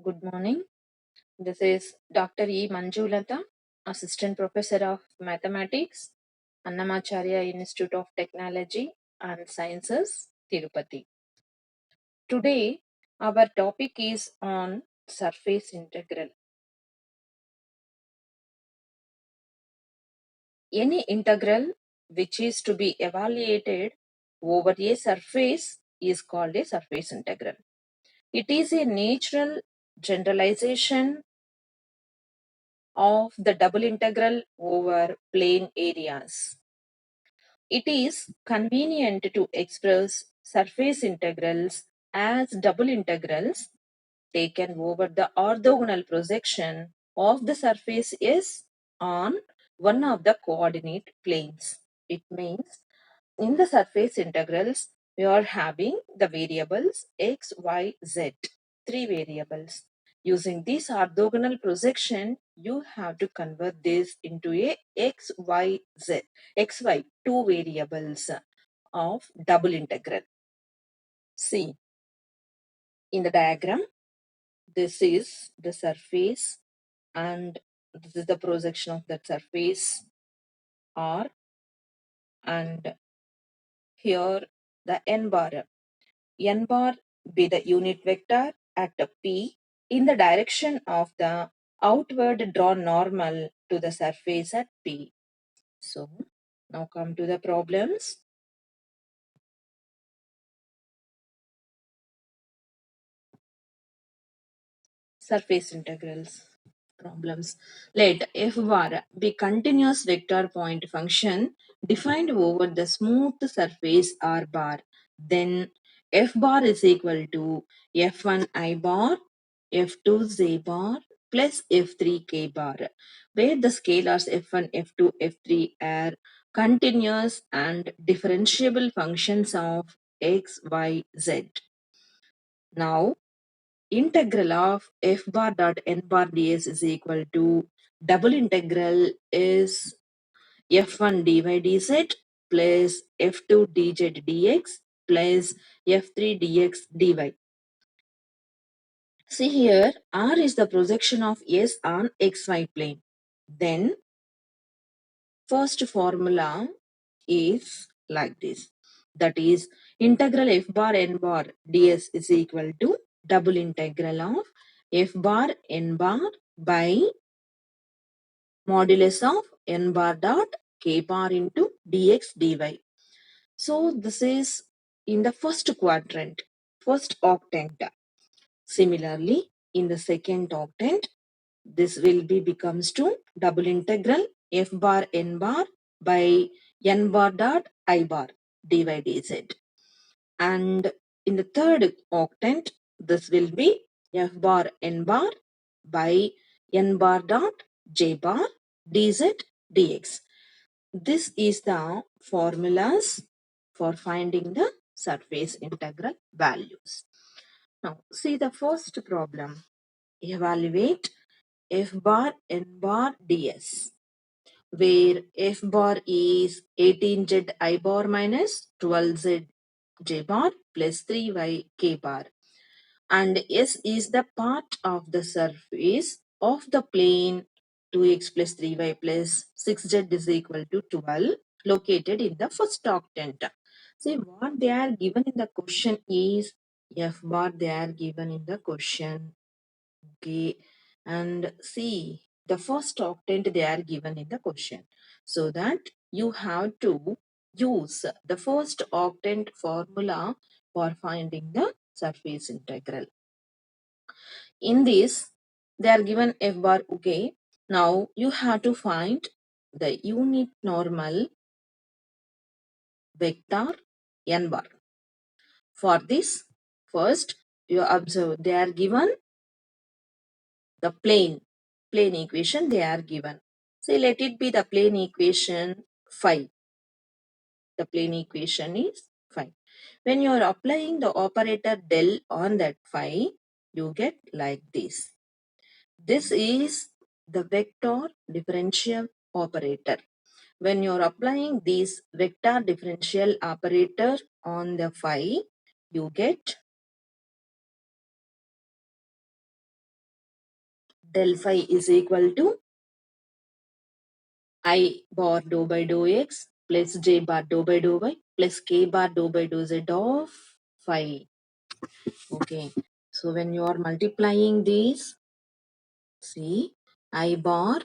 Good morning. This is Dr. E. Manjulata, Assistant Professor of Mathematics, Annamacharya Institute of Technology and Sciences, Tirupati. Today, our topic is on surface integral. Any integral which is to be evaluated over a surface is called a surface integral. It is a natural generalization of the double integral over plane areas. It is convenient to express surface integrals as double integrals taken over the orthogonal projection of the surface S on one of the coordinate planes. It means in the surface integrals, we are having the variables x, y, z, three variables. Using this orthogonal projection, you have to convert this into a x, y, z, x, y, two variables of double integral. See, in the diagram, this is the surface and this is the projection of that surface R, and here the n bar. N bar be the unit vector at P in the direction of the outward drawn normal to the surface at P. So now come to the problems. Surface integrals problems. Let f bar be continuous vector point function defined over the smooth surface R bar. Then f bar is equal to f1 I bar, f2 z bar plus f3 k bar, where the scalars f1, f2, f3 are continuous and differentiable functions of x, y, z. Now integral of f bar dot n bar ds is equal to double integral is f1 dy dz plus f2 dz dx plus f3 dx dy. See here, R is the projection of S on xy plane. Then first formula is like this. That is integral f bar n bar ds is equal to double integral of f bar n bar by modulus of n bar dot k bar into dx dy. So this is in the first quadrant, first octant. Similarly, in the second octant, this will be becomes to double integral f bar n bar by n bar dot I bar dy dz. And in the third octant, this will be f bar n bar by n bar dot j bar dz dx. This is the formulas for finding the surface integral values. Now, see the first problem. Evaluate f bar n bar ds, where f bar is 18z I bar minus 12z j bar plus 3y k bar, and S is the part of the surface of the plane 2x plus 3y plus 6z is equal to 12 located in the first octant. See what they are given in the question is f bar they are given in the question. Okay, and see the first octant they are given in the question, so that you have to use the first octant formula for finding the surface integral. In this, they are given f bar. Okay, now you have to find the unit normal vector n bar. For this, first you observe they are given the plane equation they are given. Say let it be the plane equation phi. The plane equation is phi. When you are applying the operator del on that phi, you get like this. This is the vector differential operator. When you are applying this vector differential operator on the phi, you get del phi is equal to I bar dou by dou x plus j bar dou by dou y plus k bar dou by dou z of phi. Okay, so when you are multiplying these, see, I bar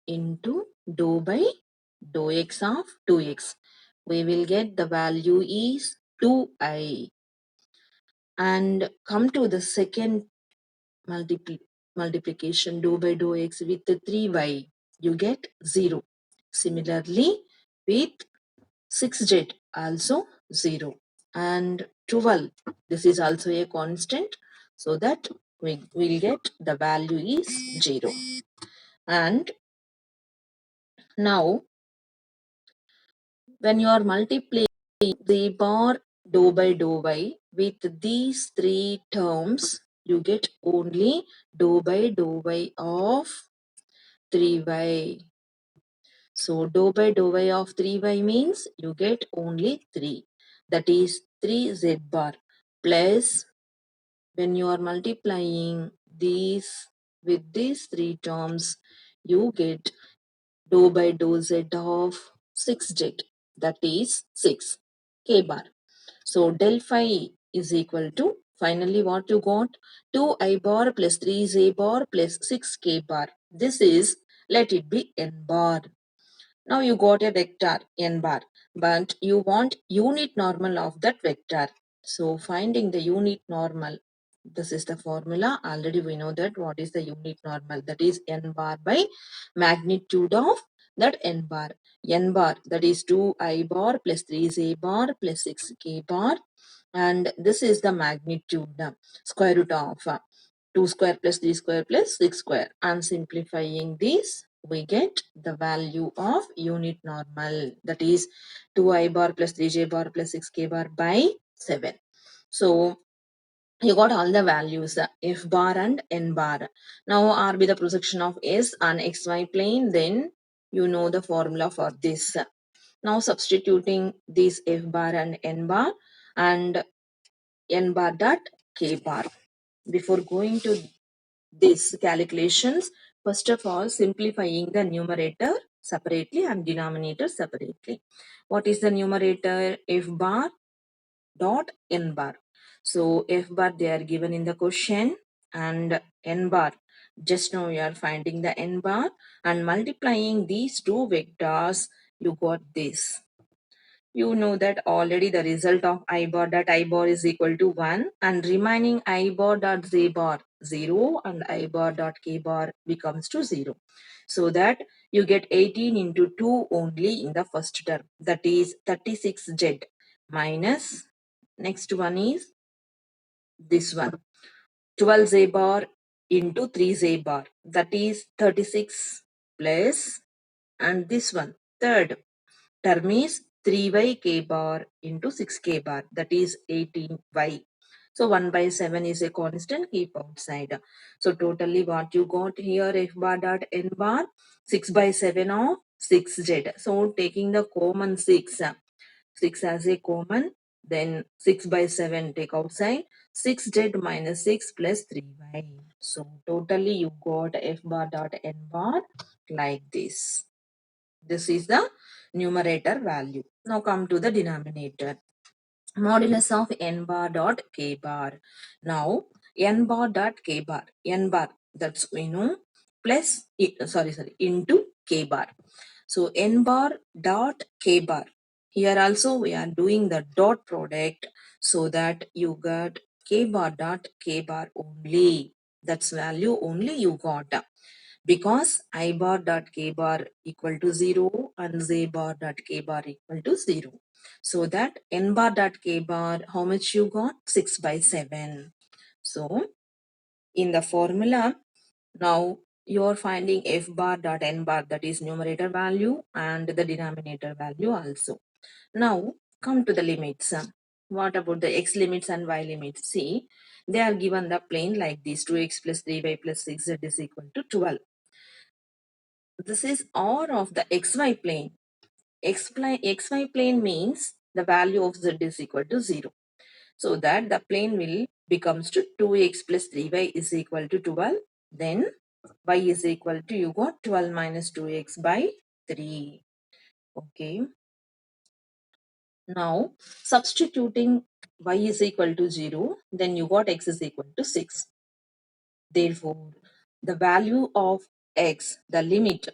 into dou by dou x of 2x, we will get the value is 2i. And come to the second multiplication, dou by dou x with the 3y, you get 0. Similarly, with 6z also 0. And 12, this is also a constant, so that we will get the value is 0. And now, when you are multiplying the bar dou by dou y with these three terms, you get only dou by dou y of 3y. So dou by dou y of 3y means you get only 3. That is 3z bar plus, when you are multiplying these with these three terms, you get dou by dou z of 6z. That is 6 k bar. So del phi is equal to, finally what you got, 2i bar plus 3z bar plus 6k bar. This is, let it be n bar. Now you got a vector n bar, but you want unit normal of that vector. So finding the unit normal, this is the formula. Already we know that what is the unit normal. That is n bar by magnitude of that n bar. N bar, that is 2i bar plus 3z bar plus 6k bar. And this is the magnitude, square root of 2 square plus 3 square plus 6 square. And simplifying this, we get the value of unit normal. That is 2i bar plus 3j bar plus 6k bar by 7. So you got all the values, f bar and n bar. Now R be the projection of S on xy plane, then you know the formula for this. Now substituting this f bar and n bar and n bar dot k bar. Before going to these calculations, first of all simplifying the numerator separately and denominator separately. What is the numerator? F bar dot n bar. So f bar they are given in the question, and n bar, just now you are finding the n bar and multiplying these two vectors, you got this. You know that already the result of I bar dot I bar is equal to 1, and remaining I bar dot Z bar 0 and I bar dot K bar becomes to 0. So that you get 18 into 2 only in the first term, that is 36Z minus, next one is this one, 12Z bar into 3Z bar, that is 36 plus, and this one third term is 3y k bar into 6k bar, that is 18y. So 1 by 7 is a constant, keep outside. So totally what you got here, f bar dot n bar, 6 by 7 of 6z. So taking the common 6, 6 as a common, then 6 by 7 take outside, 6z minus 6 plus 3y. So totally you got f bar dot n bar like this. This is the numerator value. Now come to the denominator. Modulus of n bar dot k bar. Now n bar dot k bar. N bar, that's we know, plus, into k bar. So n bar dot k bar. Here also we are doing the dot product, so that you got k bar dot k bar only. That's value only you got, because I bar dot k bar equal to 0 and z bar dot k bar equal to 0. So that n bar dot k bar, how much you got? 6 by 7. So in the formula, now you are finding f bar dot n bar, that is numerator value, and the denominator value also. Now come to the limits. What about the x limits and y limits? See, they are given the plane like this, 2x plus 3y plus 6z is equal to 12. This is R of the xy plane. XY plane means the value of z is equal to 0. So that the plane will becomes to 2x plus 3y is equal to 12. Then y is equal to, you got 12 minus 2x by 3. Okay. Now, substituting y is equal to 0, then you got x is equal to 6. Therefore, the value of x, the limit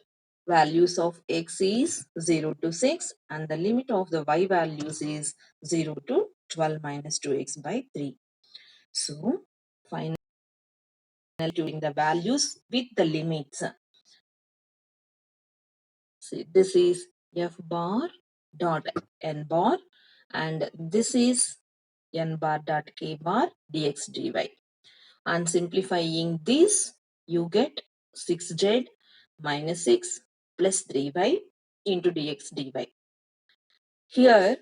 values of x is 0 to 6, and the limit of the y values is 0 to 12 minus 2x by 3. So, finally, doing the values with the limits. See, this is f bar dot n bar, and this is n bar dot k bar dx dy. And simplifying this, you get 6z minus 6 plus 3y into dx dy. Here,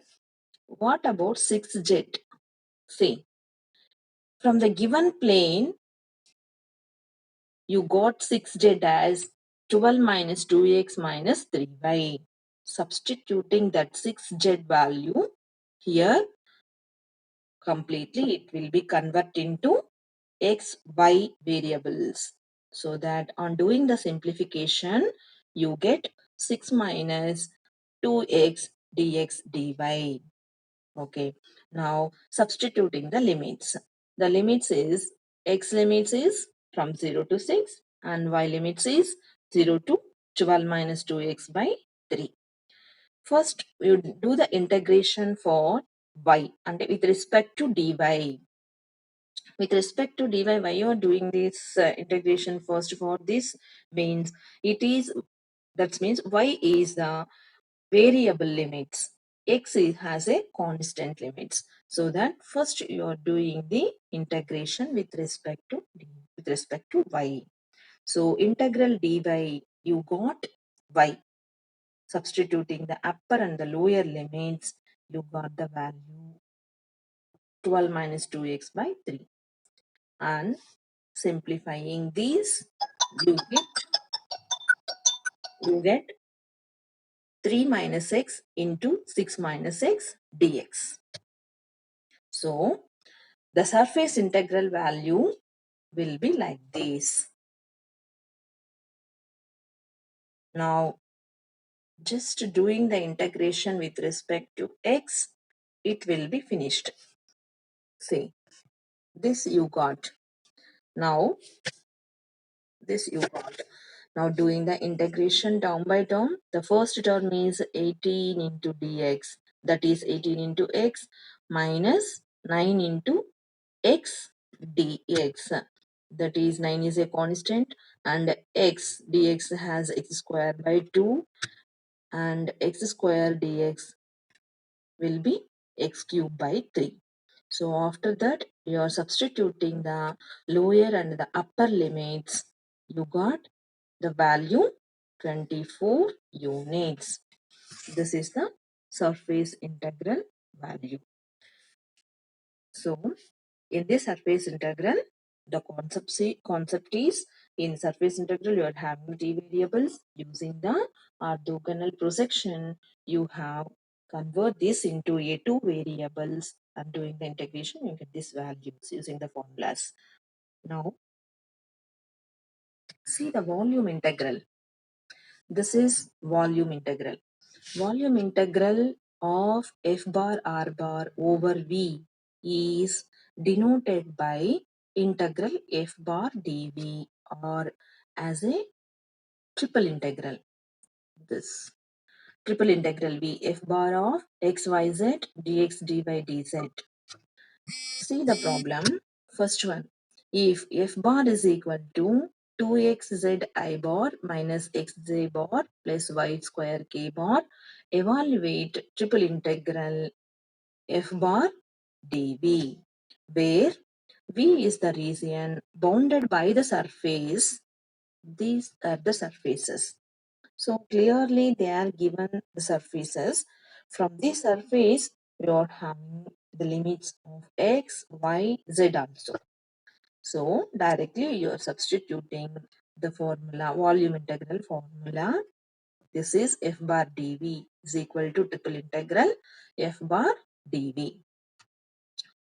what about 6z? See, from the given plane, you got 6z as 12 minus 2x minus 3y. Substituting that 6z value here completely, it will be converted into x, y variables. So that on doing the simplification, you get 6 minus 2x dx dy. Okay. Now substituting the limits. The limits is, x limits is from 0 to 6 and y limits is 0 to 12 minus 2x by 3. First, you do the integration for y and with respect to dy. With respect to dy, why you are doing this integration first for this means it is, that means y is the variable limits, x has a constant limits, so that first you are doing the integration with respect to y. So integral dy, you got y. Substituting the upper and the lower limits, you got the value 12 minus 2x by 3. And simplifying these, you get 3 minus x into 6 minus x dx. So the surface integral value will be like this. Now, just doing the integration with respect to x, it will be finished. See, this you got. Now, this you got. Now doing the integration term by term, the first term is 18 into dx, that is 18 into x minus 9 into x dx, that is 9 is a constant and x dx has x square by 2 and x square dx will be x cube by 3. So after that you are substituting the lower and the upper limits, you got the value 24 units. This is the surface integral value. So in this surface integral, the concept is, in surface integral you are having t variables. Using the orthogonal projection, you have convert this into a two variables, and doing the integration you get these values using the formulas. Now see the volume integral. This is volume integral. Volume integral of f bar r bar over v is denoted by integral f bar dv, or as a triple integral. This triple integral v f bar of xyz dx dy dz. See the problem. First one, if f bar is equal to 2xz I bar minus xj bar plus y square k bar, evaluate triple integral f bar dv, where v is the region bounded by the surface. These are the surfaces. So clearly they are given the surfaces. From this surface, we are having the limits of x, y, z also. So directly you are substituting the formula, volume integral formula. This is f bar dv is equal to triple integral f bar dv.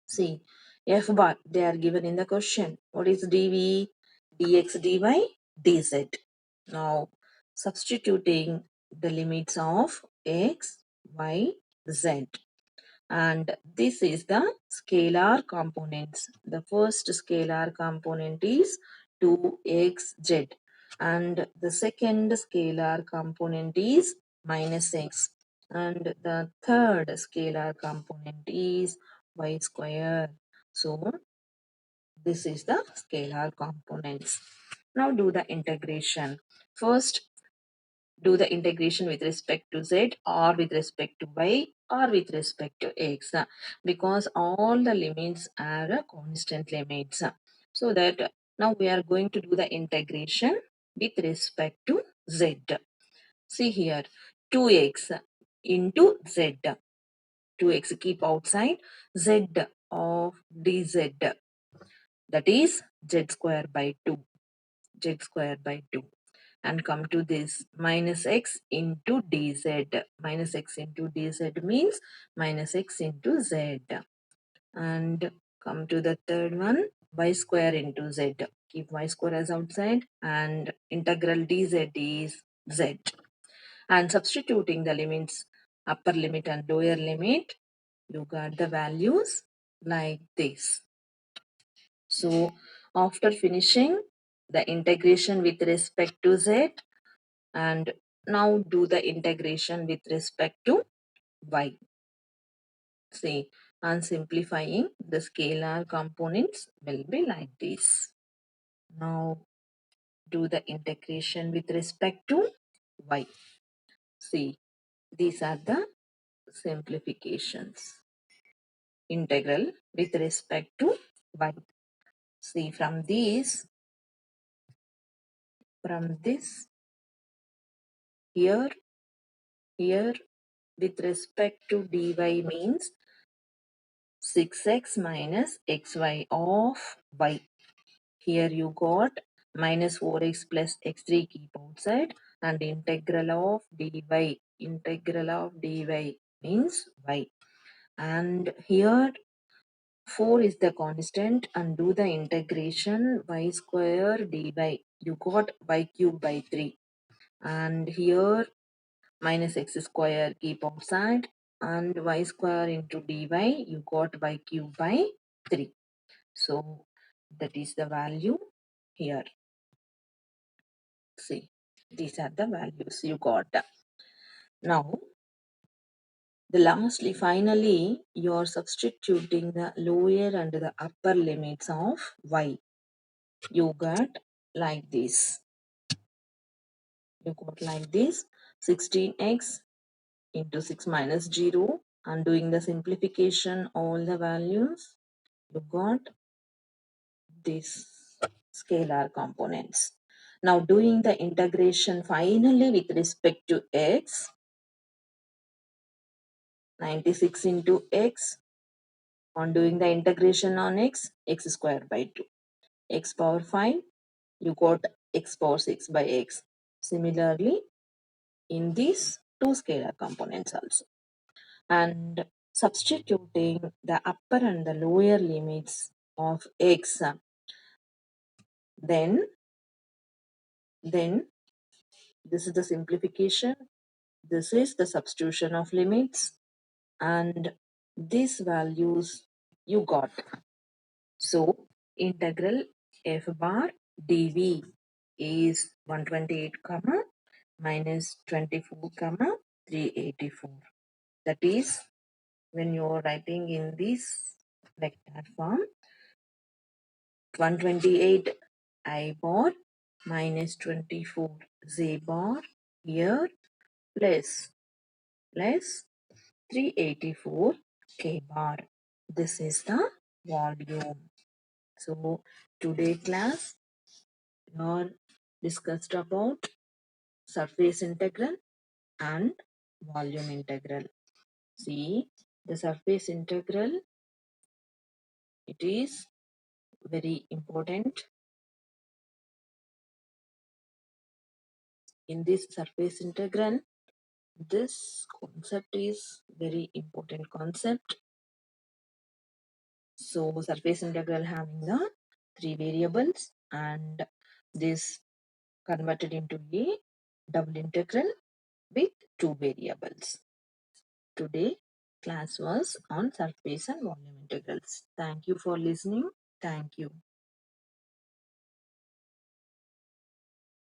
See, f bar, they are given in the question. What is dv? Dx dy dz. Now substituting the limits of x, y, z, and this is the scalar components. The first scalar component is 2xz and the second scalar component is minus x and the third scalar component is y square. So this is the scalar components. Now do the integration. First do the integration with respect to z or with respect to y or with respect to x, because all the limits are constant limits. So that now we are going to do the integration with respect to z. See here, 2x into z. 2x keep outside, z of dz, that is z square by 2. Z square by 2. And come to this minus x into dz. Minus x into dz means minus x into z. And come to the third one, y square into z. Keep y square as outside and integral dz is z. And substituting the limits, upper limit and lower limit, you got the values like this. So after finishing the integration with respect to z, and now do the integration with respect to y. See, on simplifying, the scalar components will be like this. Now do the integration with respect to y. See, these are the simplifications. Integral with respect to y. See, from this here with respect to dy means 6x minus xy of y. Here you got minus 4x plus x3 keep outside and integral of dy. Integral of dy means y. And here 4 is the constant and do the integration y square dy. You got y cube by 3. And here minus x square keep outside and y square into dy you got y cube by 3. So that is the value here. See, these are the values you got. Now the lastly finally you are substituting the lower and the upper limits of y. You got like this. You got like this 16x into 6 minus 0 and doing the simplification all the values you got these scalar components. Now doing the integration finally with respect to x, 96 into x, on doing the integration on x, x square by 2. X power 5, you got x power 6 by x. Similarly, in these two scalar components also. And substituting the upper and the lower limits of x, then this is the simplification, this is the substitution of limits, and these values you got. So integral f bar dv is 128 comma minus 24 comma 384. That is when you are writing in this vector form, 128 I bar minus 24 z bar here plus 384 k bar. This is the volume. So today class we are discussed about surface integral and volume integral. See, the surface integral, it is very important. In this surface integral, this concept is very important concept. So surface integral having the three variables and this converted into a double integral with two variables. Today class was on surface and volume integrals. Thank you for listening. Thank you.